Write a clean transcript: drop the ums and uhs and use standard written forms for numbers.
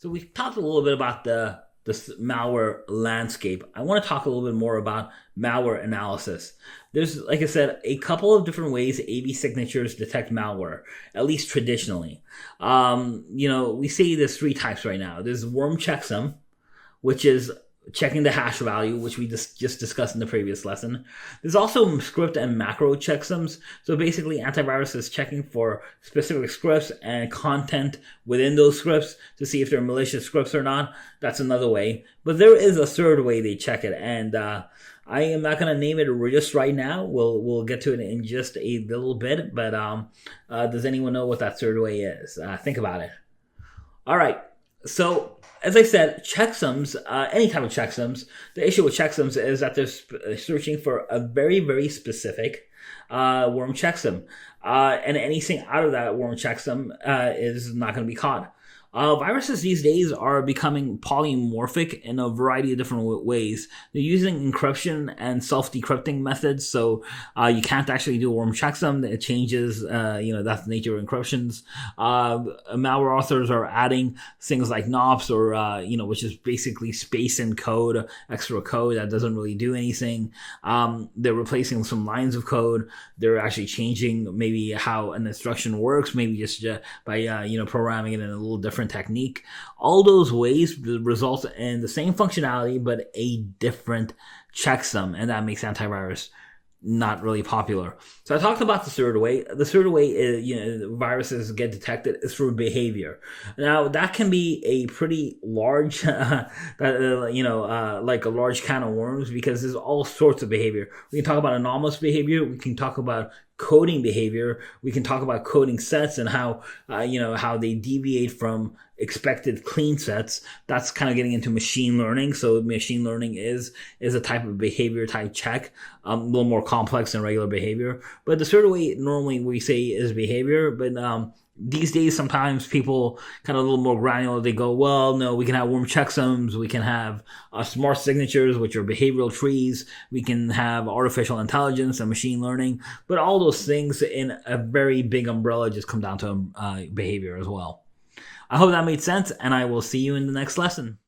So we talked a little bit about the malware landscape. I want to talk a little bit more about malware analysis. There's, like I said, a couple of different ways AB signatures detect malware, at least traditionally. We see there's three types right now. There's worm checksum, which is checking the hash value, which we just discussed in the previous lesson. There's also script and macro checksums. So basically, antivirus is checking for specific scripts and content within those scripts to see if they're malicious scripts or not. That's another way. But there is a third way they check it, and I am not going to name it just right now. We'll get to it in just a little bit. But does anyone know what that third way is? Think about it. All right. So, as I said, checksums, any type of checksums, the issue with checksums is that they're searching for a very, very specific worm checksum. And anything out of that worm checksum is not going to be caught. Viruses these days are becoming polymorphic in a variety of different ways. They're using encryption and self-decrypting methods, so you can't actually do a worm checksum. It changes, that's the nature of encryptions. Malware authors are adding things like NOPs or, which is basically space in code, extra code that doesn't really do anything. They're replacing some lines of code. They're actually changing maybe how an instruction works, maybe just by, programming it in a little different technique. All those ways result in the same functionality but a different checksum, and that makes antivirus not really popular. So I talked about the third way. The third way is, viruses get detected is through behavior. Now that can be a pretty large, like a large can of worms, because there's all sorts of behavior. We can talk about anomalous behavior. We can talk about coding behavior. We can talk about coding sets and how they deviate from expected clean sets. That's kind of getting into machine learning. So machine learning is a type of behavior type check, a little more complex than regular behavior. But the third way normally we say is behavior, but these days, sometimes people kind of a little more granular. They go, well, no, we can have worm checksums. We can have smart signatures, which are behavioral trees. We can have artificial intelligence and machine learning. But all those things in a very big umbrella just come down to behavior as well. I hope that made sense, and I will see you in the next lesson.